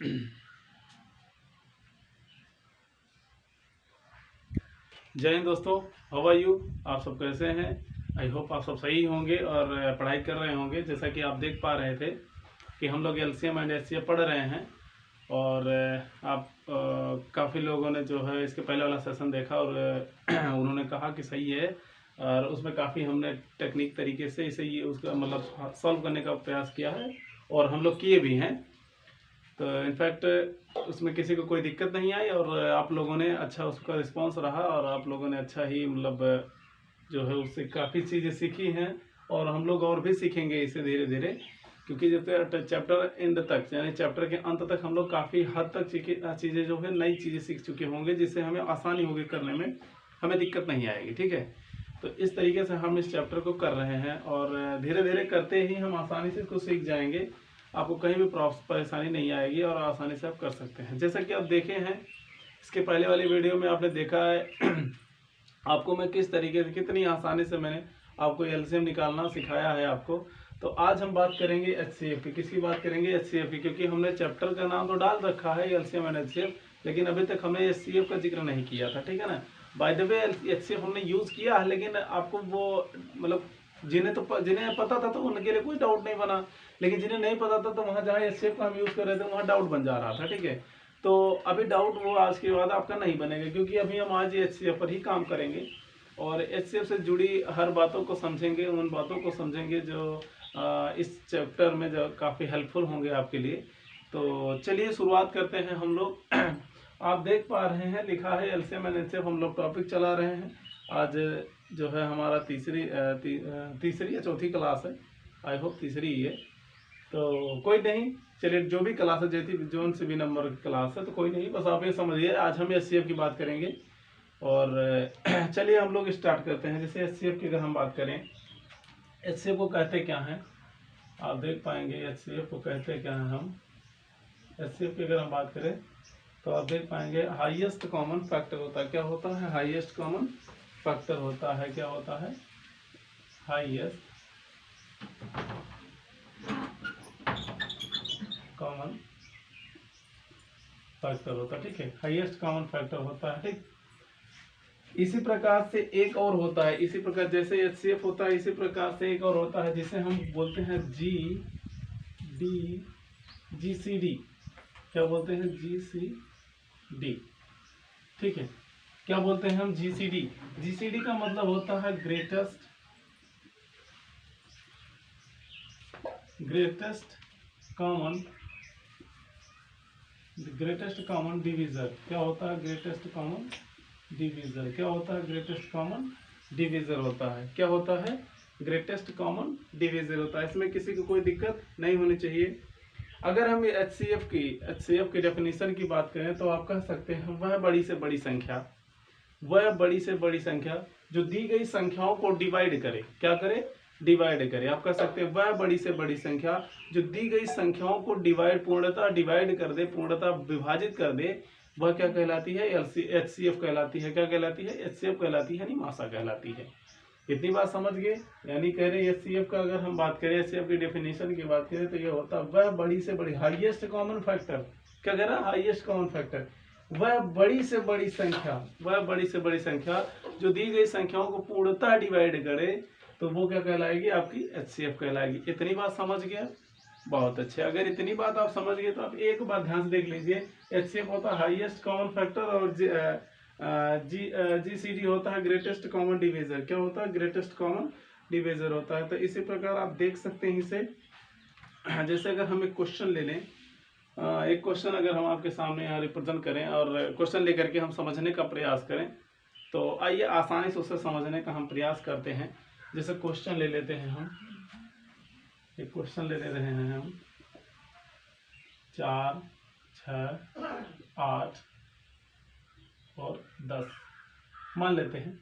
जय हिंद दोस्तों, how are you. आप सब कैसे हैं? आई होप आप सब सही होंगे और पढ़ाई कर रहे होंगे। जैसा कि आप देख पा रहे थे कि हम लोग एलसीएम एंड एचसीएफ पढ़ रहे हैं और आप काफ़ी लोगों ने जो है इसके पहले वाला सेशन देखा और उन्होंने कहा कि सही है और उसमें काफ़ी हमने टेक्निक तरीके से इसे ये उसका मतलब सॉल्व करने का प्रयास किया है और हम लोग किए भी हैं। तो इनफैक्ट उसमें किसी को कोई दिक्कत नहीं आई और आप लोगों ने अच्छा उसका रिस्पांस रहा और आप लोगों ने अच्छा ही मतलब जो है उससे काफ़ी चीज़ें सीखी हैं और हम लोग और भी सीखेंगे इसे धीरे धीरे, क्योंकि जब तक चैप्टर एंड तक यानी चैप्टर के अंत तक हम लोग काफ़ी हद तक चीज़ें जो है नई चीज़ें सीख चुके होंगे, जिससे हमें आसानी होगी करने में, हमें दिक्कत नहीं आएगी। ठीक है, तो इस तरीके से हम इस चैप्टर को कर रहे हैं और धीरे धीरे करते ही हम आसानी से इसको सीख जाएंगे। आपको कहीं भी परेशानी नहीं आएगी और आसानी से आप कर सकते हैं। जैसा कि आप देखे हैं इसके पहले वाली वीडियो में आपने देखा है आपको मैं किस तरीके से कितनी आसानी से मैंने आपको एलसीएम निकालना सिखाया है आपको। तो आज हम बात करेंगे एचसीएफ की। किसकी बात करेंगे? एचसीएफ की, क्योंकि हमने चैप्टर का नाम तो डाल रखा है एलसीएम एंड एचसीएफ, लेकिन अभी तक हमने एचसीएफ का जिक्र नहीं किया था। ठीक है ना। बाय द वे एचसीएफ हमने यूज़ किया है, लेकिन आपको वो मतलब जिन्हें पता था तो उनके लिए कोई डाउट नहीं बना, लेकिन जिन्हें नहीं पता था तो वहाँ जहाँ एचसीएफ का हम यूज़ कर रहे थे वहाँ डाउट बन जा रहा था। ठीक है, तो अभी डाउट वो आज के बाद आपका नहीं बनेगा, क्योंकि अभी हम आज एचसीएफ पर ही काम करेंगे और एचसीएफ से जुड़ी हर बातों को समझेंगे, उन बातों को समझेंगे जो इस चैप्टर में जो काफ़ी हेल्पफुल होंगे आपके लिए। तो चलिए शुरुआत करते हैं हम लोग। आप देख पा रहे हैं लिखा है एलसीएम एंड एचसीएफ, हम लोग टॉपिक चला रहे हैं। आज जो है हमारा तीसरी या चौथी क्लास है, आई होप तीसरी ही है। तो कोई नहीं, चलिए जो भी क्लास है, जैसी जोन से भी नंबर की क्लास है तो कोई नहीं, बस आप ये समझिए आज हम एचसीएफ की बात करेंगे। और चलिए हम लोग स्टार्ट करते हैं। जैसे एचसीएफ की अगर हम बात करें, एचसीएफ को कहते क्या हैं आप देख पाएंगे। एचसीएफ को कहते क्या हैं हम, एचसीएफ की अगर हम बात करें तो आप देख पाएंगे हाईएस्ट कॉमन फैक्टर होता है। क्या होता है? हाईएस्ट कॉमन फैक्टर होता है। क्या होता है? हाईएस्ट कॉमन फैक्टर होता है। ठीक है, हाईएस्ट कॉमन फैक्टर होता है। ठीक, इसी प्रकार से एक और होता है, इसी प्रकार जैसे एचसीएफ होता है इसी प्रकार से एक और होता है जिसे हम बोलते हैं जीसीडी। क्या बोलते हैं? जीसीडी। ठीक है, क्या बोलते हैं हम? जीसीडी। जीसीडी का मतलब होता है ग्रेटेस्ट कॉमन डिवीजर। क्या होता है? Greatest common divisor. क्या होता है? ग्रेटेस्ट कॉमन डिवीजर होता है। क्या होता है? ग्रेटेस्ट कॉमन डिवीजर होता है। इसमें किसी को कोई दिक्कत नहीं होनी चाहिए। अगर हम एचसीएफ की डेफिनेशन की बात करें तो आप कह सकते हैं वह बड़ी से बड़ी संख्या जो दी गई संख्याओं को डिवाइड करे। क्या करे? डिवाइड करे। आप कह सकते हैं वह बड़ी से बड़ी संख्या जो दी गई संख्याओं को पूर्णतः डिवाइड कर दे, पूर्णतः विभाजित कर दे, वह क्या कहलाती है? एचसीएफ कहलाती है। क्या कहलाती है? एचसीएफ कहलाती है, नहीं मासा कहलाती है। इतनी बात समझ गए? यानी कह रहे एचसीएफ का अगर हम बात करें, एचसीएफ की डेफिनेशन की बात करें तो ये होता है वह बड़ी से बड़ी हाईएस्ट कॉमन फैक्टर। क्या कह रहा है? हाईएस्ट कॉमन फैक्टर, वह बड़ी से बड़ी संख्या जो दी गई संख्याओं को पूर्णतः डिवाइड करे, तो वो क्या कहलाएगी? आपकी एचसीएफ कहलाएगी। इतनी बात समझ गया? बहुत अच्छे। अगर इतनी बात आप समझ गए तो आप एक बात ध्यान से देख लीजिए, एचसीएफ होता है हाईएस्ट कॉमन फैक्टर और जीसीडी होता है ग्रेटेस्ट कॉमन डिवीजर। क्या होता है? ग्रेटेस्ट कॉमन डिवीजर होता है। तो इसी प्रकार आप देख सकते हैं इसे। जैसे अगर हम एक क्वेश्चन ले लें, एक क्वेश्चन अगर हम आपके सामने यहाँ रिप्रेजेंट करें और क्वेश्चन लेकर के हम समझने का प्रयास करें, तो आइए आसानी से उसे समझने का हम प्रयास करते हैं। जैसे क्वेश्चन ले लेते हैं हम, एक क्वेश्चन ले ले रहे हैं हम 4, 6, 8 और 10 मान लेते हैं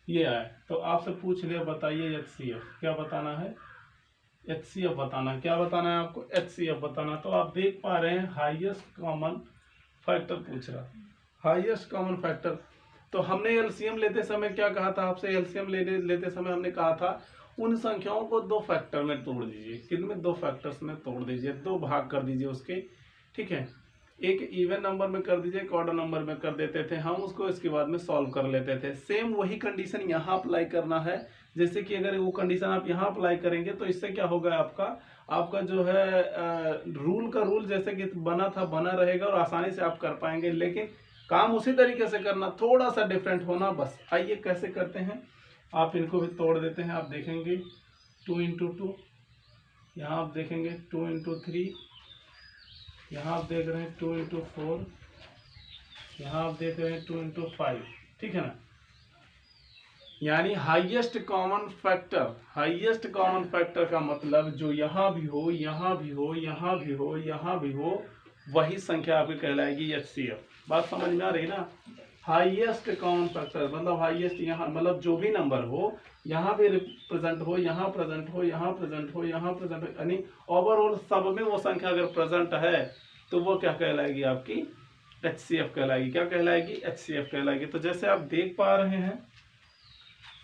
ये आए। तो आपसे पूछ लिया बताइए एचसीएफ। क्या बताना है? एचसीएफ बताना। क्या बताना है आपको? एचसीएफ बताना। तो आप देख पा रहे हैं हाईएस्ट कॉमन फैक्टर पूछ रहा, हाईएस्ट कॉमन फैक्टर। तो हमने एलसीएम लेते समय क्या कहा था आपसे? एलसीएम लेते समय हमने कहा था उन संख्याओं को दो फैक्टर में तोड़ दीजिए। किन में? दो फैक्टर्स में तोड़ दीजिए, दो भाग कर दीजिए उसके। ठीक है, एक इवन नंबर में कर दीजिए, एक ऑड नंबर में कर देते थे हम उसको, इसके बाद में सॉल्व कर लेते थे। सेम वही कंडीशन यहाँ अप्लाई करना है। जैसे कि अगर वो कंडीशन आप यहाँ अप्लाई करेंगे तो इससे क्या होगा, आपका जो है रूल का रूल जैसे कि बना था बना रहेगा और आसानी से आप कर पाएंगे। लेकिन काम उसी तरीके से करना, थोड़ा सा डिफरेंट होना बस। आइए कैसे करते हैं, आप इनको भी तोड़ देते हैं। आप देखेंगे 2 इंटू 2, यहाँ आप देखेंगे 2 इंटू 3, यहाँ आप देख रहे हैं 2 इंटू 4, यहाँ आप देख रहे हैं 2 इंटू 5। ठीक है ना, यानी highest common factor, highest common factor का मतलब जो यहाँ भी हो, यहाँ भी हो, यहाँ भी हो, यहाँ भी हो, वही संख्या आपकी कहलाएगी एचसीएफ। बात समझ में आ रही ना। हाईएस्ट कॉमन फैक्टर मतलब हाईएस्ट, यहाँ मतलब जो भी नंबर हो, यहाँ भी प्रेजेंट हो, यहाँ प्रेजेंट हो, यहाँ प्रेजेंट हो, यहाँ प्रेजेंट हो, यानी ओवरऑल सब में वो संख्या अगर प्रेजेंट है तो वो क्या कहलाएगी, आपकी एचसीएफ कहलाएगी। क्या कहलाएगी, एचसीएफ कहलाएगी। तो जैसे आप देख पा रहे हैं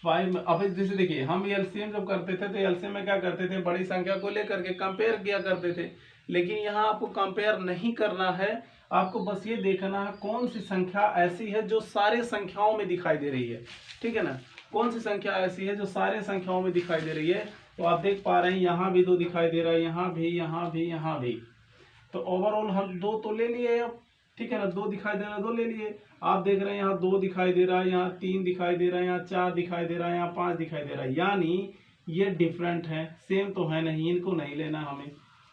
5 में, अब जैसे देखिए हम एलसीएम जब करते थे तो एलसीएम में क्या करते थे, बड़ी संख्या को लेकर के कंपेयर किया करते थे। लेकिन यहाँ आपको कंपेयर नहीं करना है, आपको बस ये देखना है कौन सी संख्या ऐसी है जो सारे संख्याओं में दिखाई दे रही है। ठीक है ना, कौन सी संख्या ऐसी है जो सारे संख्याओं में दिखाई दे रही है। तो आप देख पा रहे हैं यहाँ भी 2 दिखाई दे रहा है, यहाँ भी, यहाँ भी, यहाँ भी। तो ओवरऑल हम 2 तो ले लिए अब। ठीक है ना, 2 दिखाई दे रहा है, 2 ले लिए। आप देख रहे हैं यहाँ 2 दिखाई दे रहा है, यहाँ 3 दिखाई दे रहा है, यहाँ 4 दिखाई दे रहा है, यहाँ 5 दिखाई दे रहा है। यानी ये डिफरेंट है, सेम तो है नहीं, इनको नहीं लेना हमें,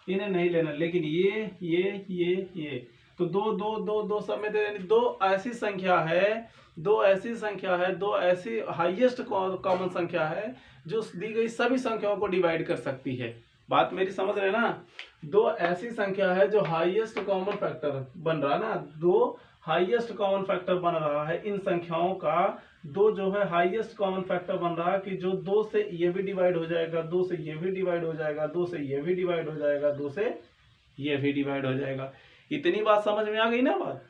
इन्हें नहीं लेना। लेकिन ये तो 2 2 2 2 सब में दे, 2 ऐसी संख्या है, 2 ऐसी संख्या है, 2 ऐसी हाईएस्ट कॉमन संख्या है जो दी गई सभी संख्याओं को डिवाइड कर सकती है। बात मेरी समझ रहे ना। 2 ऐसी संख्या है जो हाईएस्ट कॉमन फैक्टर बन रहा है ना, 2 हाईएस्ट कॉमन फैक्टर बन रहा है इन संख्याओं का। 2 जो है हाईएस्ट कॉमन फैक्टर बन रहा है कि जो 2 से ये भी डिवाइड हो जाएगा, 2 से ये भी डिवाइड हो जाएगा, 2 से ये भी डिवाइड हो जाएगा, 2 से ये भी डिवाइड हो जाएगा। इतनी बात समझ में आ गई ना। बात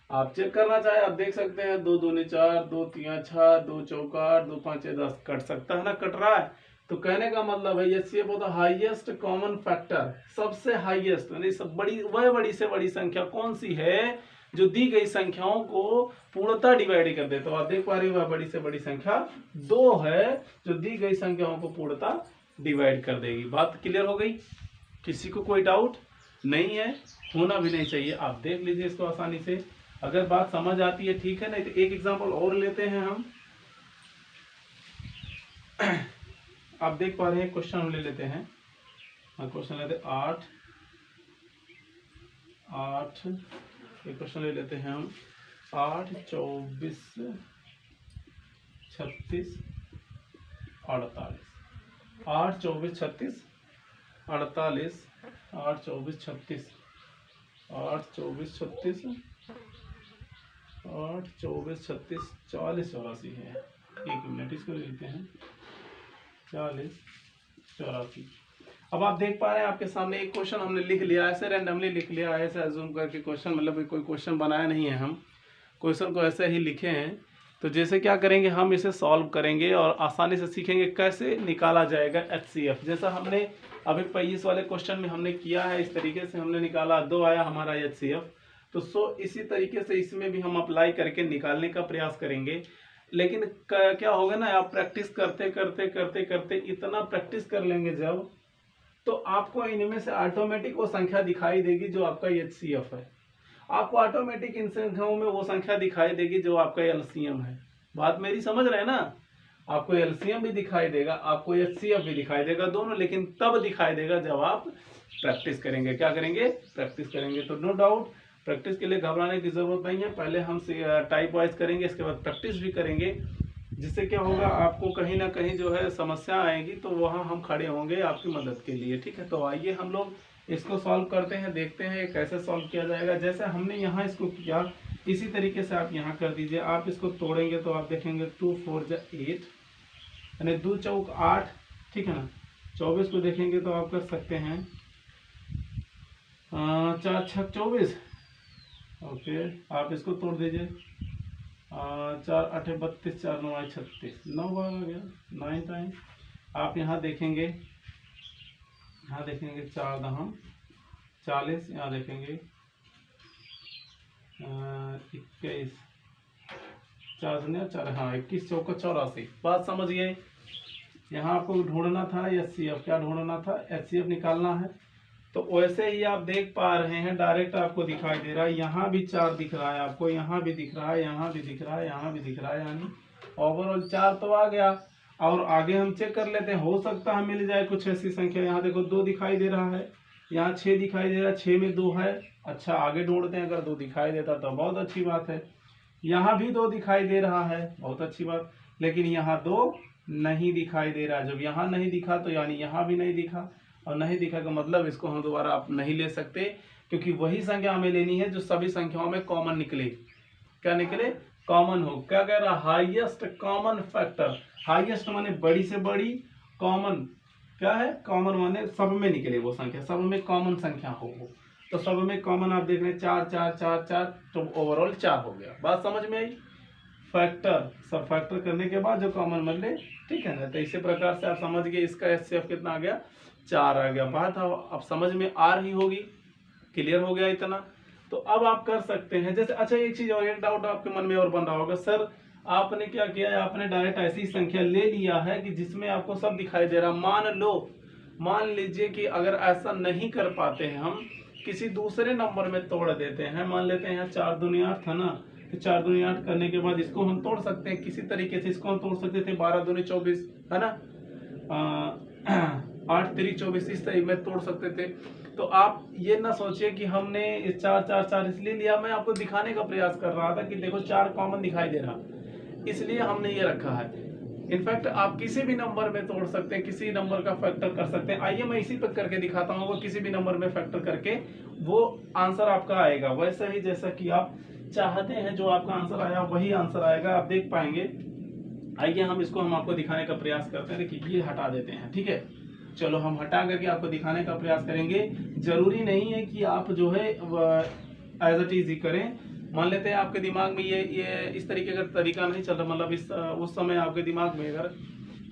आप चेक करना चाहे आप देख सकते हैं, 2 दूनी 4, 2 तीन 6, 2 चौका 8, 2 पांचे 10। कट सकता है ना, कट रहा है। तो कहने का मतलब है एचसीएफ होता है हाईएस्ट कॉमन फैक्टर, सबसे हाईएस्ट, यानी सब बड़ी, वह बड़ी से बड़ी संख्या कौन सी है जो दी गई संख्याओं को पूर्णतः डिवाइड कर दे। तो आप देख पा रहे हो वह बड़ी से बड़ी संख्या 2 है जो दी गई संख्याओं को पूर्णतः डिवाइड कर देगी। बात क्लियर हो गई, किसी को कोई डाउट नहीं है, होना भी नहीं चाहिए। आप देख लीजिए इसको आसानी से, अगर बात समझ आती है ठीक है, नहीं तो एक एग्जांपल और लेते हैं हम। आप देख पा रहे हैं क्वेश्चन हम ले लेते हैं, क्वेश्चन लेते हैं 8 एक क्वेश्चन ले लेते हैं हम 8 24 36 48। 8 24 36 48, 8 24 36 8 24 36 8 24 36 40 84 है। एक मिनट इसको ले लेते हैं, 40 84। अब आप देख पा रहे हैं आपके सामने एक क्वेश्चन हमने लिख लिया, ऐसे रैंडमली लिख लिया, ऐसे अज्यूम करके क्वेश्चन, मतलब कोई क्वेश्चन बनाया नहीं है, हम क्वेश्चन को ऐसे ही लिखे हैं। तो जैसे क्या करेंगे, हम इसे सॉल्व करेंगे और आसानी से सीखेंगे कैसे निकाला जाएगा एचसीएफ। जैसा हमने अभी 25 वाले क्वेश्चन में हमने किया है, इस तरीके से हमने निकाला, 2 आया हमारा एचसीएफ। तो इसी तरीके से इसमें भी हम अप्लाई करके निकालने का प्रयास करेंगे। लेकिन क्या होगा ना, आप प्रैक्टिस करते करते करते करते इतना प्रैक्टिस कर लेंगे जब, तो आपको इनमें से ऑटोमेटिक वो संख्या दिखाई देगी जो आपका एचसीएफ है। आपको ऑटोमेटिक इन संख्याओं में वो संख्या दिखाई देगी जो आपका एलसीएम है। बात मेरी समझ रहे हैं ना। आपको एलसीएम भी दिखाई देगा, आपको एचसीएफ भी दिखाई देगा, दोनों, लेकिन तब दिखाई देगा जब आप प्रैक्टिस करेंगे। क्या करेंगे, प्रैक्टिस करेंगे। तो नो डाउट प्रैक्टिस के लिए घबराने की जरूरत नहीं है। पहले हम टाइप वाइज करेंगे, इसके बाद प्रैक्टिस भी करेंगे, जिससे क्या होगा, आपको कहीं ना कहीं जो है समस्या आएगी तो वहाँ हम खड़े होंगे आपकी मदद के लिए। ठीक है, तो आइए हम लोग इसको सॉल्व करते हैं, देखते हैं कैसे सॉल्व किया जाएगा। जैसे हमने यहाँ इसको किया, इसी तरीके से आप यहाँ कर दीजिए। आप इसको तोड़ेंगे तो आप देखेंगे 2 4 8, यानी 2 चौक 8। ठीक है ना, 24 को देखेंगे तो आप कर सकते हैं 4 6 24। ओके, आप इसको तोड़ दीजिए, 4 8 32, 4 9 36, 9 बार आ गया, 9 टाइम। आप यहाँ देखेंगे, 4 दहम 40, यहाँ देखेंगे 21 4 शून्य 4, हाँ 21 चौका 84। बात समझ गए। यहाँ आपको ढूंढना था HCF, क्या ढूंढना था, HCF निकालना है। तो वैसे ही आप देख पा रहे हैं डायरेक्ट आपको दिखाई दे रहा है, यहाँ भी 4 दिख रहा है आपको, यहाँ भी दिख रहा है, यहाँ भी दिख रहा है, यहाँ भी दिख रहा है, यानी ओवरऑल 4 तो आ गया। और आगे हम चेक कर लेते हैं, हो सकता है मिल जाए कुछ ऐसी संख्या। यहाँ देखो 2 दिखाई दे रहा है, यहाँ 6 दिखाई दे रहा है, 6 में 2 है। अच्छा आगे ढूंढते हैं, अगर 2 दिखाई देता तो बहुत अच्छी बात है। यहाँ भी 2 दिखाई दे रहा है, बहुत अच्छी बात। लेकिन यहाँ 2 नहीं दिखाई दे रहा। जब यहाँ नहीं दिखा तो यानी यहाँ भी नहीं दिखा, और नहीं दिखा का मतलब इसको हम दोबारा आप नहीं ले सकते, क्योंकि वही संख्या हमें लेनी है जो सभी संख्याओं में कॉमन निकले। क्या निकले, कॉमन हो। क्या कह रहा, हाईएस्ट कॉमन फैक्टर। हाईएस्ट माने बड़ी से बड़ी, कॉमन क्या है, कॉमन माने सब में निकले वो संख्या, सब में कॉमन संख्या हो वो। तो सब में कॉमन आप देख रहे हैं 4 4 4 4, तो ओवरऑल 4 हो गया। बात समझ में आई। फैक्टर, सब फैक्टर करने के बाद जो कॉमन मिले, ठीक है ना। तो इसी प्रकार से आप समझ गए इसका HCF कितना आ गया, 4 आ गया। बात अब समझ में आ रही होगी, क्लियर हो गया इतना। तो अब आप कर सकते हैं जैसे, अच्छा एक चीज और, एक डाउट आपके मन में और बन रहा होगा, सर आपने क्या किया है, आपने डायरेक्ट ऐसी संख्या ले लिया है कि जिसमें आपको सब दिखाई दे रहा। मान लीजिए कि अगर ऐसा नहीं कर पाते हैं, हम किसी दूसरे नंबर में तोड़ देते हैं। मान लेते हैं 4 दूनी 8 था ना, तो 4 दूनी 8 करने के बाद इसको हम तोड़ सकते हैं किसी तरीके से। इसको हम तोड़ सकते थे 12 दूनी 24, है ना, 8 3 24, इस तरीके में तोड़ सकते थे। तो आप ये ना सोचिए कि हमने 4 4 4 इसलिए लिया, मैं आपको दिखाने का प्रयास कर रहा था कि देखो 4 कॉमन दिखाई दे रहा, इसलिए हमने ये रखा है। इनफैक्ट आप किसी भी नंबर में तोड़ सकते हैं, किसी नंबर का फैक्टर कर सकते हैं। आइए मैं इसी पर करके दिखाता हूँ, वो किसी भी नंबर में फैक्टर करके वो आंसर आपका आएगा वैसा ही जैसा कि आप चाहते हैं। जो आपका आंसर आया वही आंसर आएगा, आप देख पाएंगे। आइए हम आपको दिखाने का प्रयास करते हैं। देखिए ये हटा देते हैं, ठीक है। चलो हम हटा करके आपको दिखाने का प्रयास करेंगे। जरूरी नहीं है कि आप जो है एज इट इज ही करें। मान लेते हैं आपके दिमाग में ये इस तरीके का तरीका नहीं चल रहा, मतलब उस समय आपके दिमाग में अगर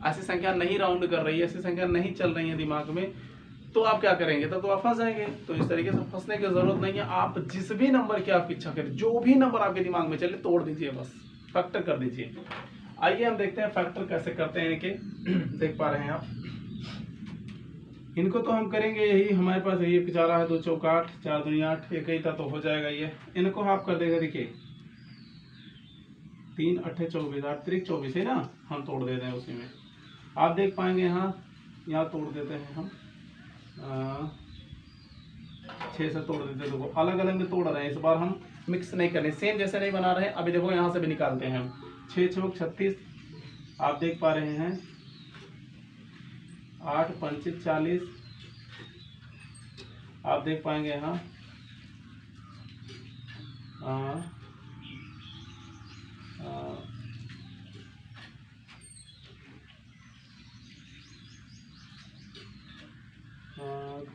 ऐसी संख्या नहीं राउंड कर रही है, ऐसी संख्या नहीं चल रही है दिमाग में, तो आप क्या करेंगे, तो आप फंस जाएंगे। तो इस तरीके से फंसने की जरूरत नहीं है। आप जिस भी नंबर की आपकी इच्छा करें, जो भी नंबर आपके दिमाग में चले तोड़ दीजिए, बस फैक्टर कर दीजिए। आइए हम देखते हैं फैक्टर कैसे करते हैं इनके। देख पा रहे हैं आप, इनको तो हम करेंगे यही, हमारे पास ये 4 है, 2 चौका 8, 4 दूनी 8, एक ही था तो हो जाएगा ये। इनको आप कर देगा, देखिए 3 8 24, 8 3 24 है ना, हम तोड़ देते हैं उसी में। आप देख पाएंगे यहाँ तोड़ देते हैं हम 6 से तोड़ देते हैं। देखो अलग अलग में तोड़ रहे हैं, इस बार हम मिक्स नहीं कर रहे, सेम जैसे नहीं बना रहे हैं। अभी देखो यहाँ से भी निकालते हैं हम, 6 चौक 36, आप देख पा रहे हैं 8 5 40, आप देख पाएंगे यहाँ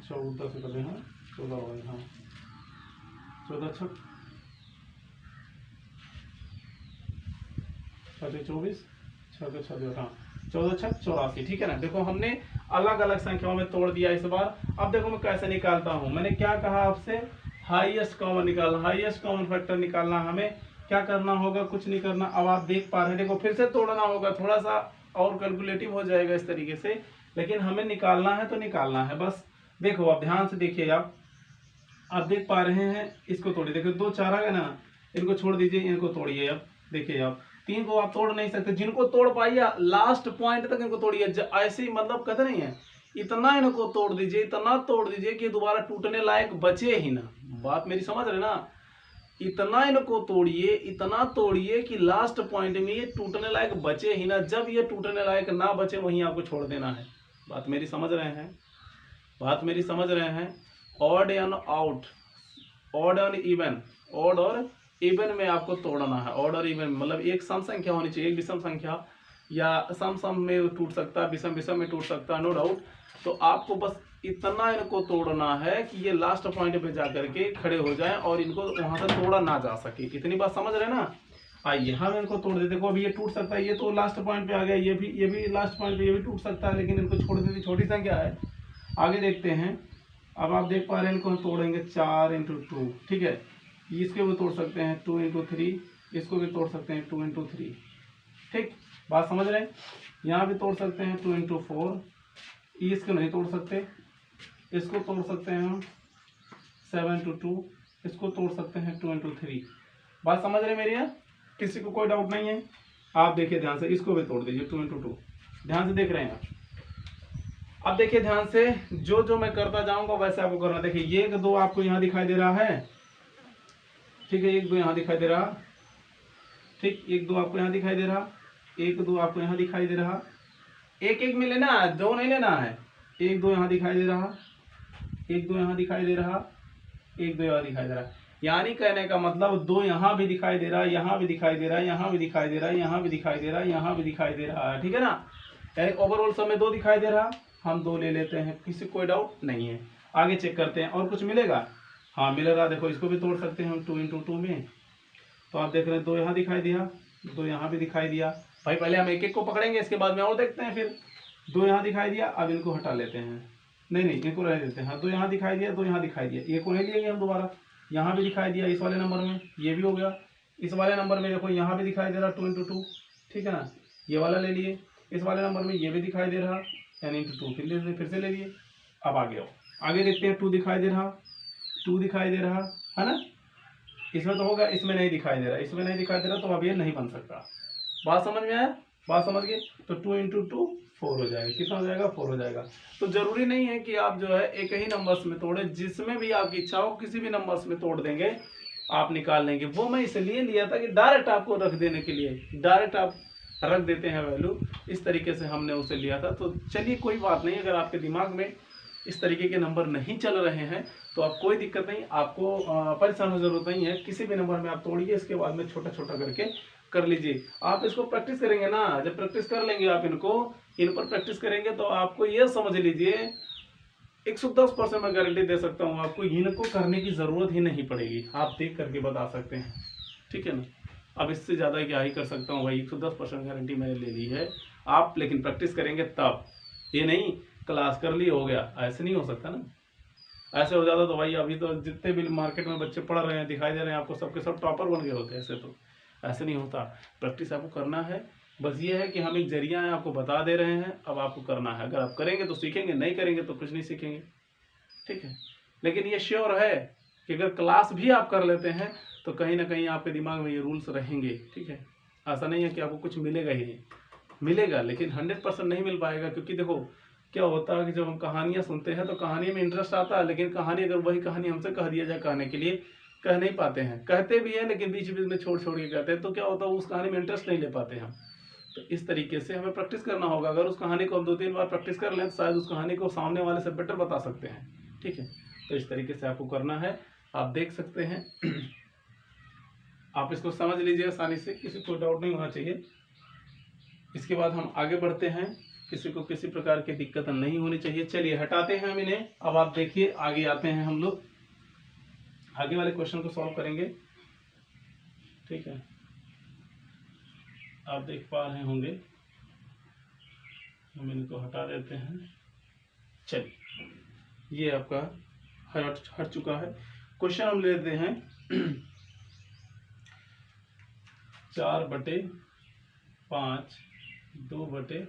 14 से कर हैं, 14 हो गए, हाँ 14 छक 24 6 26, हाँ 14 छक 84, ठीक है ना। देखो हमने अलग अलग संख्याओं में तोड़ दिया इस बार। अब देखो मैं कैसे निकालता हूँ, मैंने क्या कहा आपसे, हाईएस्ट कॉमन निकालना, हाईएस्ट कॉमन फैक्टर निकालना। हमें क्या करना होगा, कुछ नहीं करना। अब आप देख पा रहे हैं, देखो फिर से तोड़ना होगा, थोड़ा सा और कैलकुलेटिव हो जाएगा इस तरीके से, लेकिन हमें निकालना है तो निकालना है बस। देखो आप ध्यान से देखिए, आप देख पा रहे हैं, इसको तोड़िए। देखो 2 4 आ गए ना, इनको छोड़ दीजिए, इनको तोड़िए। अब देखिए आप 3 को आप तोड़ नहीं सकते, जिनको तोड़ पाइए लास्ट पॉइंट तक इनको तोड़िए। ऐसे ही मतलब कहते नहीं है, इतना इनको तोड़ दीजिए, इतना तोड़ दीजिए कि दोबारा टूटने लायक बचे ही ना। बात मेरी समझ रहे ना, इतना इनको तोड़िए, इतना तोड़िए कि लास्ट पॉइंट में ये टूटने लायक बचे ही ना। जब ये टूटने लायक ना बचे वहीं आपको छोड़ देना है। बात मेरी समझ रहे हैं, बात मेरी समझ रहे हैं। ऑड एंड आउट, ऑड और इवन, ऑड और इवन में आपको तोड़ना है। ऑड और इवन मतलब एक सम संख्या होनी चाहिए, एक विषम संख्या, या सम में टूट सकता है, विषम में टूट सकता है, नो डाउट। तो आपको बस इतना इनको तोड़ना है कि ये लास्ट पॉइंट पे जाकर के खड़े हो जाएं और इनको वहां से तोड़ा ना जा सके। इतनी बात समझ रहे ना। आइए हम इनको तोड़ देते। देखो अभी ये टूट सकता है, ये तो लास्ट पॉइंट पे आ गया, ये भी लास्ट पॉइंट पे ये भी टूट सकता है, लेकिन इनको छोड़ देते, छोटी संख्या है। आगे देखते हैं। अब आप देख पा रहे हैं, इनको हम तोड़ेंगे 4 × 2, ठीक है। इसको भी तोड़ सकते हैं 2 इंटू 3, इसको भी तोड़ सकते हैं 2 इंटू 3। ठीक, बात समझ रहे हैं। यहाँ भी तोड़ सकते हैं 2 इंटू 4, इसको नहीं तोड़ सकते। इसको तोड़ सकते हैं हम 7 इंटू 2, इसको तोड़ सकते हैं 2 इंटू 3। बात समझ रहे हैं मेरी? यहाँ किसी को कोई डाउट नहीं है? आप देखिए ध्यान से, इसको भी तोड़ दीजिए 2 इंटू 2। ध्यान से देख रहे हैं आप? अब देखिए ध्यान से, जो जो मैं करता जाऊंगा वैसे आपको करना। देखिए 1 2 आपको यहाँ दिखाई दे रहा है, ठीक है, 1 2 यहाँ दिखाई दे रहा, ठीक, 1 2 आपको यहाँ दिखाई दे रहा, 1 2 आपको यहाँ दिखाई दे रहा। एक एक में लेना है, 2 नहीं लेना है। 1 2 यहाँ दिखाई दे रहा, 1 2 यहाँ दिखाई दे रहा, 1 2 यहाँ दिखाई दे रहा। यानी कहने का मतलब 2 यहाँ भी दिखाई दे रहा है, यहाँ भी दिखाई दे रहा है, यहाँ भी दिखाई दे रहा है, यहाँ भी दिखाई दे रहा है, यहाँ भी दिखाई दे रहा है, ठीक है ना। यानी ओवरऑल समय 2 दिखाई दे रहा, हम 2 ले लेते हैं, किसी कोई डाउट नहीं है। आगे चेक करते हैं और कुछ मिलेगा। हाँ मिलेगा, देखो इसको भी तोड़ सकते हैं हम 2 इंटू 2 में। तो आप देख रहे हैं 2 यहाँ दिखाई दिया, 2 यहाँ भी दिखाई दिया। भाई पहले हम एक एक को पकड़ेंगे, इसके बाद में और देखते हैं। फिर 2 यहाँ दिखाई दिया, अब इनको हटा लेते हैं, नहीं इनको रहने देते हैं। हाँ 2 यहाँ दिखाई दिया, 2 यहाँ दिखाई दिया, ये को नहीं लेंगे हम दोबारा। यहाँ भी दिखाई दिया इस वाले नंबर में, ये भी हो गया। इस वाले नंबर में देखो यहाँ भी दिखाई दे रहा 2 इंटू 2, ठीक है ना, ये वाला ले लिए। इस वाले नंबर में ये भी दिखाई दे रहा, यानी इंटू 2 फिर से ले लिए। अब आगे आओ, आगे देखते हैं। 2 दिखाई दे रहा, 2 दिखाई दे रहा है ना, इसमें तो होगा, इसमें नहीं दिखाई दे रहा, इसमें नहीं दिखाई दे रहा, तो अब ये नहीं बन सकता। बात समझ में आया? बात समझ गए? तो 2 इंटू 2 4 हो जाएगा। कितना हो जाएगा? 4 हो जाएगा। तो जरूरी नहीं है कि आप जो है एक ही नंबर्स में तोड़े, जिसमें भी आपकी इच्छा हो किसी भी नंबर्स में तोड़ देंगे, आप निकाल लेंगे। वो मैं इसलिए लिया था कि डायरेक्ट आपको रख देने के लिए, डायरेक्ट आप रख देते हैं वैल्यू, इस तरीके से हमने उसे लिया था। तो चलिए कोई बात नहीं, अगर आपके दिमाग में इस तरीके के नंबर नहीं चल रहे हैं तो आप कोई दिक्कत नहीं, आपको परेशान होने जरूरत नहीं है। किसी भी नंबर में आप तोड़िए, इसके बाद में छोटा छोटा करके कर लीजिए। आप इसको प्रैक्टिस करेंगे ना, जब प्रैक्टिस कर लेंगे आप इन पर प्रैक्टिस करेंगे तो आपको ये समझ लीजिए 110% मैं गारंटी दे सकता हूँ, आपको इनको करने की जरूरत ही नहीं पड़ेगी। आप देख करके बता सकते हैं, ठीक है ना। अब इससे ज़्यादा क्या ही कर सकता हूँ भाई, 110% गारंटी मैंने ले ली है। आप लेकिन प्रैक्टिस करेंगे तब, ये नहीं क्लास कर ली हो गया, ऐसे नहीं हो सकता ना। ऐसे हो जाता तो भाई अभी तो जितने भी मार्केट में बच्चे पढ़ रहे हैं, दिखाई दे रहे हैं आपको, सबके सब टॉपर बन गए होते। ऐसे तो ऐसे नहीं होता। प्रैक्टिस आपको करना है, बस ये है कि हम एक जरिया है, आपको बता दे रहे हैं, अब आपको करना है। अगर आप करेंगे तो सीखेंगे, नहीं करेंगे तो कुछ नहीं सीखेंगे, ठीक है। लेकिन ये श्योर है कि अगर क्लास भी आप कर लेते हैं तो कहीं ना कहीं आपके दिमाग में ये रूल्स रहेंगे, ठीक है। ऐसा नहीं है कि आपको कुछ मिलेगा ही नहीं, मिलेगा, लेकिन 100% नहीं मिल पाएगा। क्योंकि देखो क्या होता है कि जब हम कहानियाँ सुनते हैं तो कहानी में इंटरेस्ट आता है, लेकिन कहानी अगर वही कहानी हमसे कह दिया जाए कहने के लिए, कह नहीं पाते हैं। कहते भी हैं लेकिन बीच बीच में छोड़ छोड़ के कहते हैं, तो क्या होता है उस कहानी में इंटरेस्ट नहीं ले पाते हम। तो इस तरीके से हमें प्रैक्टिस करना होगा। अगर उस कहानी को हम 2-3 बार प्रैक्टिस कर लें तो शायद उस कहानी को सामने वाले से बेटर बता सकते हैं, ठीक है। तो इस तरीके से आपको करना है, आप देख सकते हैं। आप इसको समझ लीजिए आसानी से, किसी को डाउट नहीं होना चाहिए। इसके बाद हम आगे बढ़ते हैं, किसी को किसी प्रकार की दिक्कत नहीं होनी चाहिए। चलिए हटाते हैं हम इन्हें। अब आप देखिए आगे आते हैं, हम लोग आगे वाले क्वेश्चन को सॉल्व करेंगे, ठीक है। आप देख पा रहे होंगे, हम इनको हटा देते हैं। चलिए ये आपका हट चुका है। क्वेश्चन हम लेते हैं 4/5 2/3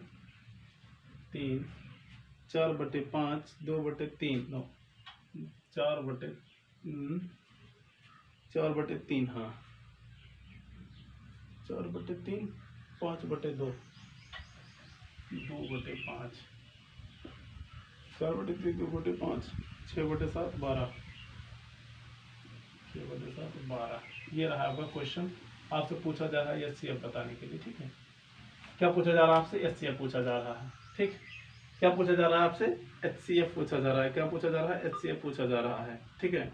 4/5 2/3 नो 4/3 हाँ 4/3 5/2 2/5 4/3 2/5 6/7 12 6/7 12। ये रहा आपका क्वेश्चन। आपसे पूछा जा रहा है एचसीएफ बताने के लिए, ठीक है। क्या पूछा जा रहा है आपसे? एचसीएफ पूछा जा रहा है, ठीक। क्या पूछा जा रहा है आपसे? एचसीएफ पूछा जा रहा है। क्या पूछा जा रहा है? एचसीएफ पूछा जा रहा है, ठीक है,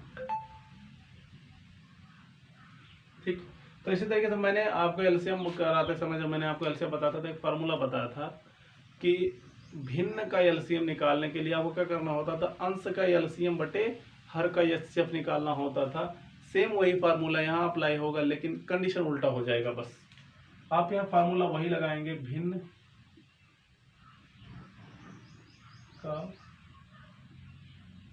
ठीक। तो इसी तरीके से मैंने आपको एलसीएम कराते समय जब मैंने आपको एलसीएम बताता था, एक फार्मूला बताया था कि भिन्न का एलसीएम निकालने के लिए आपको क्या करना होता था, अंश का एलसीएम बटे हर का एचसीएफ निकालना होता था। सेम वही फार्मूला यहाँ अप्लाई होगा, लेकिन कंडीशन उल्टा हो जाएगा। बस आप यहाँ फार्मूला वही लगाएंगे, भिन्न का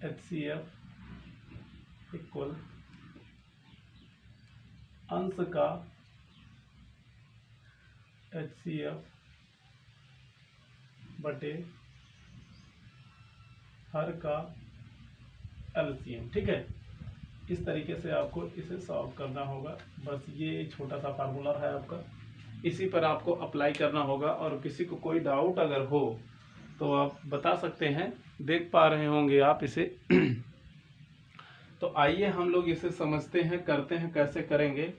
एचसीएफ इक्वल अंश का HCF बटे हर का LCM। ठीक है, इस तरीके से आपको इसे सॉल्व करना होगा। बस ये छोटा सा फार्मूला है आपका, इसी पर आपको अप्लाई करना होगा। और किसी को कोई डाउट अगर हो तो आप बता सकते हैं, देख पा रहे होंगे आप इसे। तो आइए हम लोग इसे समझते हैं, करते हैं, कैसे करेंगे।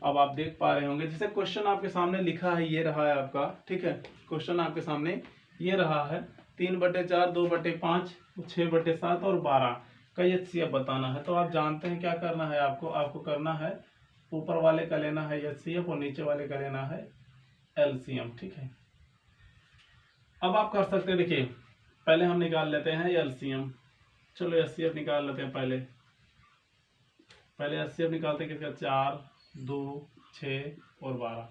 अब आप देख पा रहे होंगे, जैसे क्वेश्चन आपके सामने लिखा है, ये रहा है आपका। ठीक है, क्वेश्चन आपके सामने ये रहा है, 3/4, 2/5, 6/7 और 12 का HCF बताना है। तो आप जानते हैं क्या करना है आपको करना है, ऊपर वाले का लेना है HCF और नीचे वाले का लेना है LCM। ठीक है, अब आप कर सकते हैं, देखिए पहले हम निकाल लेते हैं LCM। चलो HCF निकाल लेते हैं। पहले HCF निकालते हैं किसका, 4, 2, 6 और 12।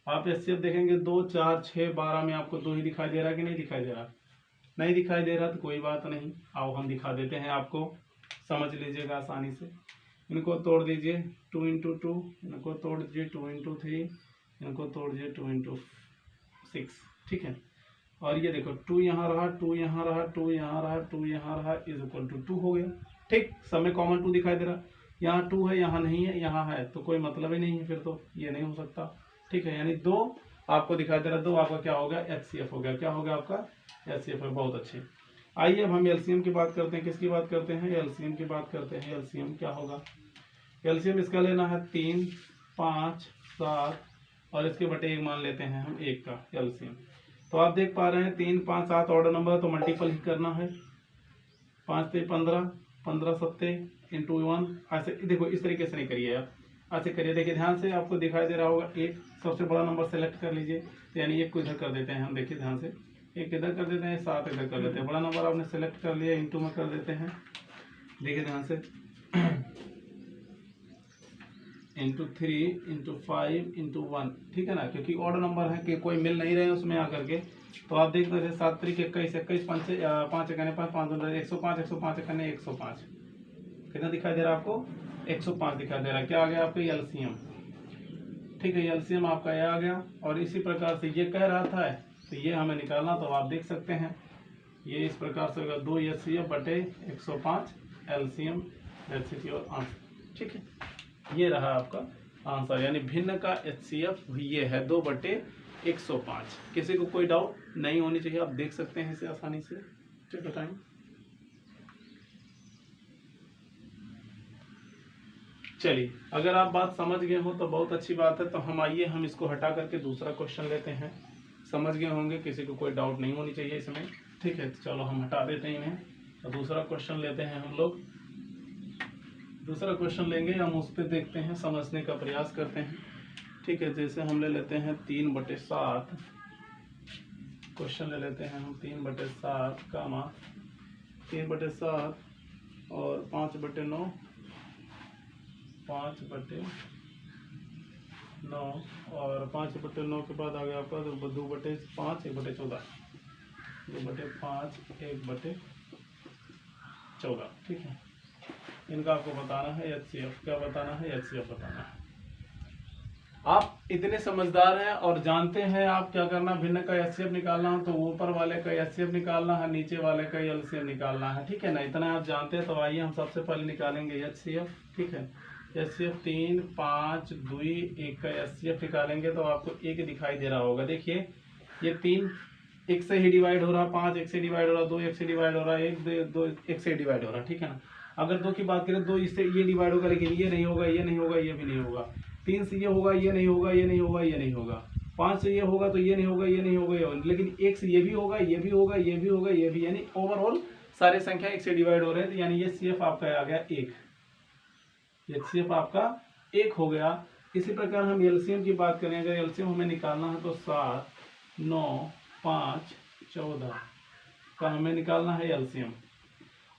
आप HCF देखेंगे 2, 4, 6, 12 में आपको 2 ही दिखाई दे रहा है कि नहीं दिखाई दे रहा? नहीं दिखाई दे रहा तो कोई बात नहीं, आओ हम दिखा देते हैं आपको, समझ लीजिएगा आसानी से। इनको तोड़ दीजिए 2 × 2, इनको तोड़ दीजिए 2 × 3, इनको तोड़ दीजिए 2 × 6। ठीक है, और ये देखो 2 यहाँ रहा, 2 यहाँ रहा, 2 यहाँ रहा, 2 यहाँ रहा, = 2 हो गया। ठीक, सब में कॉमन 2 दिखाई दे रहा, यहाँ 2 है, यहाँ नहीं है, यहाँ है, तो कोई मतलब ही नहीं है, फिर तो ये नहीं हो सकता। ठीक है, यानी 2 आपको दिखाई दे रहा, 2 आपका क्या हो गया, HCF हो गया। क्या हो गया आपका, HCF है। बहुत अच्छे। आइए अब हम LCM की बात करते हैं। किसकी बात करते हैं, LCM की बात करते हैं। LCM क्या होगा, LCM इसका लेना है 3, 5, 7 और इसके बटे 1 मान लेते हैं हम 1 का LCM। तो आप देख पा रहे हैं 3, 5, 7 ऑर्डर नंबर, तो मल्टीपल ही करना है। 5 से 15, 15 7 × 1। ऐसे देखो, इस तरीके से नहीं करिए आप, ऐसे करिए। देखिए ध्यान से, आपको दिखाई दे रहा होगा 1, सबसे बड़ा नंबर सेलेक्ट कर लीजिए। तो यानी 1 को इधर कर देते हैं हम, देखिए ध्यान से, 1 इधर कर देते हैं, 7 इधर कर देते हैं। बड़ा नंबर आपने सेलेक्ट कर लिया, इंटू में कर देते हैं। देखिए ध्यान से, × 3, × 5, × 1। ठीक है ना, क्योंकि ऑर्डर नंबर है कि कोई मिल नहीं रहे हैं उसमें आकर के। तो आप देख रहे थे 7 × 3 = 21, 21 5 से 5 × 5 5 105, 105 × 105 कितना दिखाई दे रहा है आपको, 105 दिखाई दे रहा है। क्या आ गया आपका LCM। ठीक है, LCM आपका ये आ गया। और इसी प्रकार से ये कह रहा था, तो ये हमें निकालना, तो आप देख सकते हैं ये इस प्रकार से होगा, 2 HCF बटे 105 LCM, और आंसर। ठीक है, ये रहा आपका आंसर, यानी भिन्न का HCF ये है 2/105। किसी को कोई डाउट नहीं होनी चाहिए, आप देख सकते हैं इसे आसानी से। ठीक है, टाइम। चलिए, अगर आप बात समझ गए हो तो बहुत अच्छी बात है। तो हम इसको हटा करके दूसरा क्वेश्चन लेते हैं। समझ गए होंगे, किसी को कोई डाउट नहीं होनी चाहिए इसमें। ठीक है, तो चलो हम हटा देते हैं इन्हें, तो दूसरा क्वेश्चन लेते हैं हम लोग। दूसरा क्वेश्चन लेंगे, हम उस पर देखते हैं, समझने का प्रयास करते हैं। ठीक है, जैसे हम ले लेते हैं 3/7 क्वेश्चन ले लेते हैं हम, 3/7 कामा 3/7 और 5/9, 5/9 और 5/9 के बाद आ गया आपका 2/5, 1/14, 2/5, 1/14। ठीक है, इनका आपको बताना है HCF। क्या बताना है, HCF बताना है। आप इतने समझदार हैं और जानते हैं आप क्या करना, भिन्न का HCF निकालना है तो ऊपर वाले का HCF निकालना है, नीचे वाले का LCM निकालना है। ठीक है ना, इतना आप जानते हैं। तो आइए हम सबसे पहले निकालेंगे HCF। ठीक है, HCF 3, 5, 2, 1 का HCF निकालेंगे तो आपको 1 दिखाई दे रहा होगा। देखिए ये 3 1 से ही डिवाइड हो रहा, 5 1 से डिवाइड हो रहा, 2 1 से डिवाइड हो रहा, 1 2 1 से डिवाइड हो रहा। ठीक है ना, अगर 2 की बात करें, 2 इससे ये डिवाइड होगा, लेकिन ये नहीं होगा, ये नहीं होगा, ये भी नहीं होगा। 3 से ये होगा, ये नहीं होगा, ये नहीं होगा, ये नहीं होगा। 5 से ये होगा तो ये नहीं होगा, ये नहीं होगा, ये होगा। लेकिन 1 से ये भी होगा, ये भी होगा, ये भी होगा, ये भी, यानी ओवरऑल सारे संख्या 1 से डिवाइड हो रहे हैं। तो यानी ये CF आपका आ गया 1, HCF आपका 1 हो गया। इसी प्रकार हम LCM की बात करें, अगर LCM हमें निकालना है तो 7, 9, 5, 14 का हमें निकालना है LCM।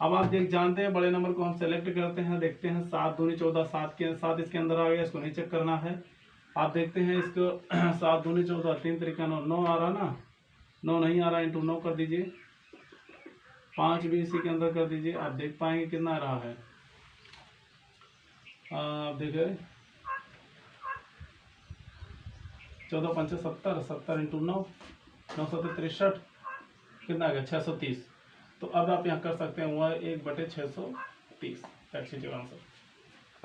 अब आप जानते हैं, बड़े नंबर को हम सेलेक्ट करते हैं, देखते हैं 7 दूनी 14, 7 इसके अंदर आ गया, इसको नहीं चेक करना है। आप देखते हैं इसको 7 दूनी 14, 3 तरीका 9, 9 आ रहा ना, 9 नहीं आ रहा, इंटू 9 कर दीजिए। 5 भी इसी के अंदर कर दीजिए, आप देख पाएंगे कितना आ रहा है। आप देखें 14 पंचे 70, 70 इंटू 9, 963, कितना आ गया 630। तो अब आप यहाँ कर सकते हैं वह 1/630। That's it answer.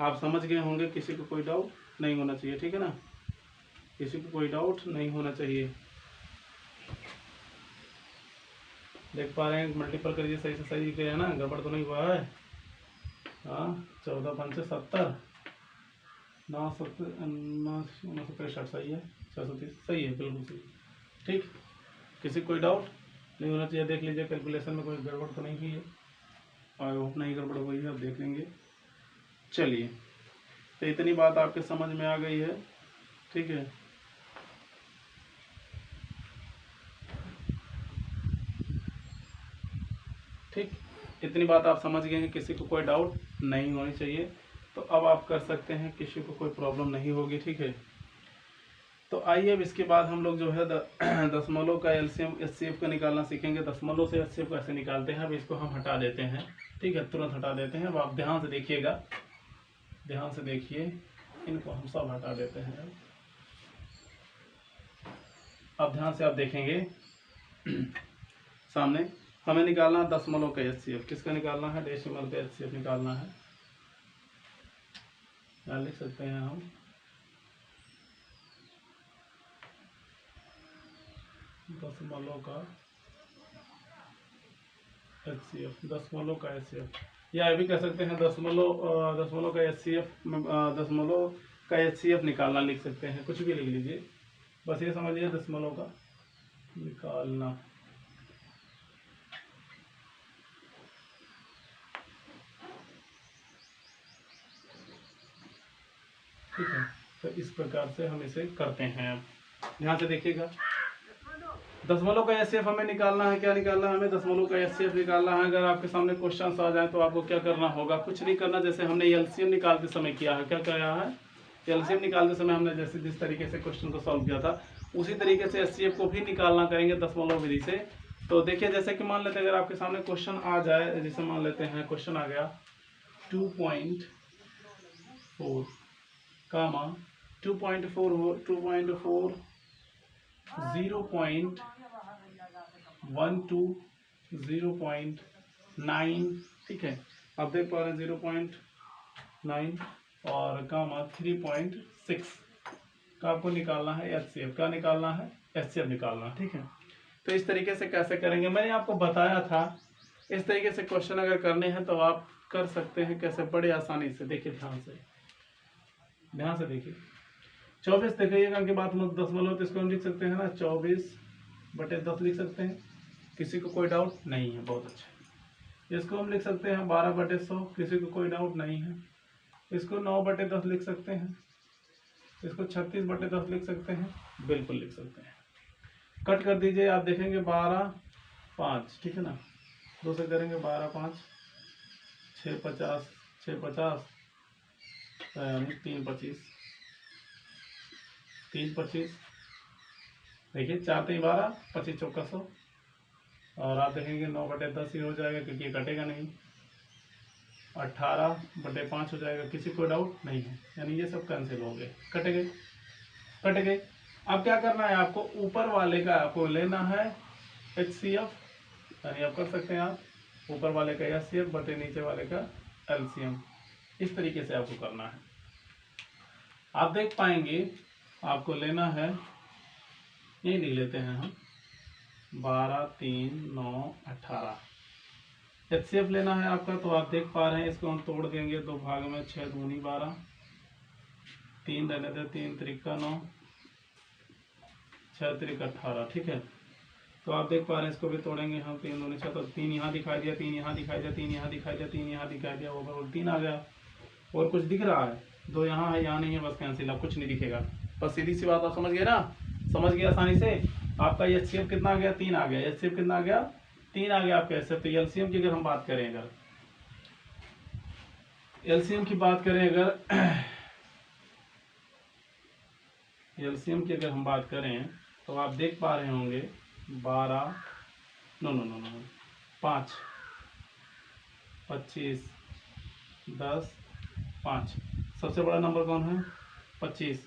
आप समझ गए होंगे, किसी को कोई डाउट नहीं होना चाहिए, ठीक है ना, किसी को कोई डाउट नहीं होना चाहिए। देख पा रहे हैं, मल्टीपल करिए, सही से सही दिख रहे हैं ना, गड़बड़ तो नहीं हुआ है। हाँ 14 पंचे 70, 963 सही है, 630 सही है, बिल्कुल सही। ठीक, किसी को कोई डाउट नहीं होना चाहिए। देख लीजिए कैलकुलेशन में कोई गड़बड़ तो नहीं की है, आई होप नहीं गड़बड़ हुई है, अब देख लेंगे। चलिए, तो इतनी बात आपके समझ में आ गई है, ठीक है। ठीक, इतनी बात आप समझ गए हैं, किसी को कोई डाउट नहीं होनी चाहिए। तो अब आप कर सकते हैं, किसी को कोई प्रॉब्लम नहीं होगी, ठीक है। तो आइए अब इसके बाद हम लोग जो है दशमलव का एलसीएम एचसीएफ का निकालना सीखेंगे। दशमलव से एचसीएफ कैसे निकालते हैं, अब इसको हम हटा देते हैं, ठीक है, तुरंत हटा देते हैं। अब आप ध्यान से देखिएगा, ध्यान से देखिए, इनको हम सब हटा देते हैं। अब ध्यान से आप देखेंगे सामने, हमें निकालना है दशमलव का एचसीएफ। किसका निकालना है, डेसिमल का एचसीएफ निकालना है। क्या लिख सकते हैं हम, दशमलव का एचसीएफ, दशमलव का एचसीएफ, या ये भी कह सकते हैं दशमलव का एचसीएफ, दशमलव का एचसीएफ निकालना लिख सकते हैं, कुछ भी लिख लीजिए, बस ये समझिए दशमलव का निकालना। ठीक है, तो इस प्रकार से हम इसे करते हैं। अब ध्यान से देखिएगा, दशमलव का एचसीएफ हमें निकालना है। क्या निकालना है हमें, दशमलव का एचसीएफ निकालना है। अगर आपके सामने क्वेश्चन आ जाए तो आपको क्या करना होगा, कुछ नहीं करना, जैसे हमने एलसीएम निकालते समय किया है। क्या किया है, एलसीएम निकालते समय हमने जैसे जिस तरीके से क्वेश्चन को सॉल्व किया था, उसी तरीके से एचसीएफ को भी निकालना करेंगे दशमलव विधि से। तो देखिए, जैसे कि मान लेते हैं, अगर आपके सामने क्वेश्चन आ जाए, जैसे मान लेते हैं क्वेश्चन आ गया 2.4 कामा 2.4 2.4 0.12 0.9, ठीक है। आप देख पा रहे हैं 0.9 और कामा 3.6 का आपको निकालना है एचसीएफ। का निकालना है, एचसीएफ निकालना, ठीक है। तो इस तरीके से कैसे करेंगे, मैंने आपको बताया था। इस तरीके से क्वेश्चन अगर करने हैं तो आप कर सकते हैं, कैसे, बड़े आसानी से। देखिए ध्यान से, ध्यान से देखिए, 24 देखिएगा के बाद हम दशमलव, तो इसको हम लिख सकते हैं ना 24/10 लिख सकते हैं। किसी को कोई डाउट नहीं है, बहुत अच्छा। इसको हम लिख सकते हैं 12/100, किसी को कोई डाउट नहीं है। इसको 9/10 लिख सकते हैं। इसको 36/10 लिख सकते हैं, बिल्कुल लिख सकते हैं। कट कर दीजिए, आप देखेंगे 12/5, ठीक है ना, 2 से करेंगे 12/5, 6/50, 6/50 यानी 3/25, 3/25, देखिए 4×3=12, 25×4 और आप देखेंगे 9/10 ही हो जाएगा, क्योंकि ये कटेगा नहीं। 18/5 हो जाएगा, किसी को डाउट नहीं है, यानी ये सब कैंसिल हो गए, कट गए, कट गए। अब क्या करना है, आपको ऊपर वाले का आपको लेना है एचसीएफ, यानी आप कर सकते हैं, आप ऊपर वाले का एचसीएफ बटे नीचे वाले का एलसीएम। इस तरीके से आपको करना है। आप देख पाएंगे, आपको लेना है, ये लिख लेते हैं हम 12, 3, 9, 18 एचसीएफ लेना है आपका। तो आप देख पा रहे हैं, इसको हम तोड़ देंगे 2 भाग में, 6 दूनी 12, 3 रहने दे, 3 त्रिका 9, 6 त्रिक 18, ठीक है। तो आप देख पा रहे हैं, इसको भी तोड़ेंगे हम, 3 दूनी 6, तो 3 यहाँ दिखाई दिया, 3 यहाँ दिखाई दिया, 3 यहाँ दिखाई दिया, 3 यहाँ दिखाई दिया, ओवरऑल 3 आ गया। और कुछ दिख रहा है, 2 यहाँ है, यहाँ नहीं है, बस कैंसिल, अब कुछ नहीं दिखेगा। बस सीधी सी बात, आप समझ गए ना, समझ गए आसानी से। आपका एचसीएफ कितना आ गया, 3 आ गया। एचसीएफ कितना आ गया, 3 आ गया आपका एचसीएफ। तो एलसीएम की अगर हम बात करें, अगर एलसीएम की बात करें, अगर एलसीएम की अगर हम बात करें, तो आप देख पा रहे होंगे 12, नो 5, 25, 10, 5, सबसे बड़ा नंबर कौन है, 25।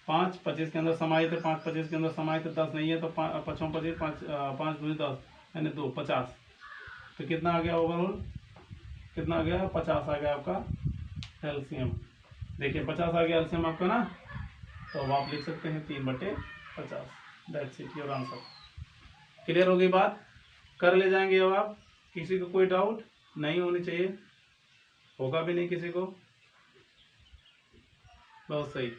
5 25 के अंदर समाहित है, 5 25 के अंदर समाहित है, 10 नहीं है तो 5 5 25 5 2 10 यानी 2 50। तो कितना आ गया ओवरऑल, कितना आ गया 50 आ गया आपका एलसीएम। देखिए 50 आ गया एलसीएम आपका ना, तो अब आप लिख सकते हैं 3/50। That's it your answer. Clear हो गई बात, कर ले जाएंगे। अब आप किसी को कोई डाउट नहीं होनी चाहिए, होगा भी नहीं किसी को। बहुत सही।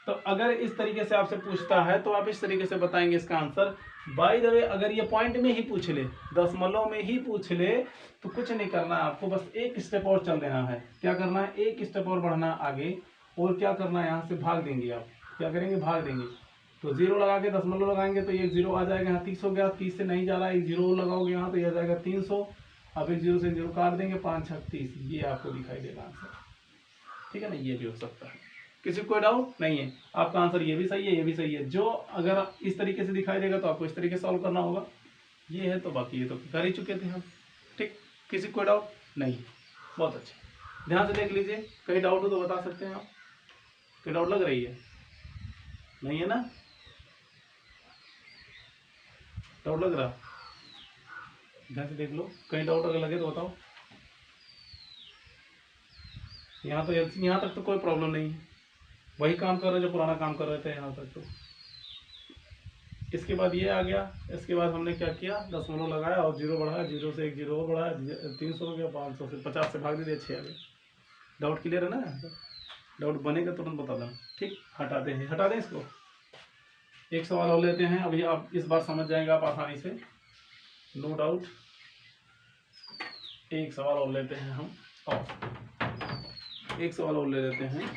तो अगर इस तरीके से आपसे पूछता है तो आप इस तरीके से बताएंगे इसका आंसर। बाय द वे अगर ये पॉइंट में ही पूछ ले, दशमलव में ही पूछ ले, तो कुछ नहीं करना है आपको, बस एक स्टेप और चल देना है। क्या करना है, एक स्टेप और बढ़ना आगे, और क्या करना है, यहाँ से भाग देंगे आप। क्या करेंगे, भाग देंगे। तो 0 लगा के दशमलव लगाएंगे तो ये 0 आ जाएगा, यहाँ 30 हो गया, 30 से नहीं जा रहा है, 0 लगाओगे यहाँ तो यह आ जाएगा 300। अब एक 0 से 0 काट देंगे, 5 6 30, ये आपको दिखाई देगा आंसर। ठीक है ना, ये भी हो सकता है। किसी को कोई डाउट नहीं है, आपका आंसर ये भी सही है, ये भी सही है। जो अगर इस तरीके से दिखाई देगा तो आपको इस तरीके से सॉल्व करना होगा। ये है तो बाकी ये तो कर ही चुके थे हम। ठीक, किसी को कोई डाउट नहीं, बहुत अच्छे, ध्यान से देख लीजिए। कहीं डाउट हो तो बता सकते हैं आप। कोई डाउट लग रही है, नहीं है ना, डाउट लग रहा, ध्यान से देख लो, कहीं डाउट अगर लगे तो बताओ। यहाँ तो यहाँ तक तो कोई प्रॉब्लम नहीं है, वही काम कर रहे जो पुराना काम कर रहे थे यहाँ तक। तो इसके बाद ये आ गया, इसके बाद हमने क्या किया, दशमलव लगाया और 0 बढ़ाया, 0 से एक 0 और बढ़ाया, 300 हो गया, 500 से 50 से भाग दे दिया, 6 आ गया। डाउट क्लियर है ना, डाउट बनेगा तुरंत बता देना। ठीक, हटा दें इसको। एक सवाल और लेते हैं, अभी आप इस बार समझ जाएंगे आप आसानी से, नो डाउट। एक सवाल और लेते हैं हम, और एक सवाल और ले लेते हैं,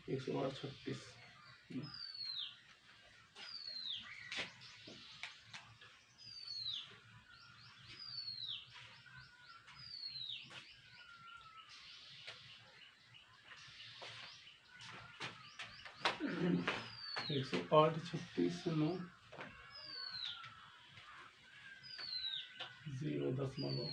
136। एक 108 36 9 0 दशमलव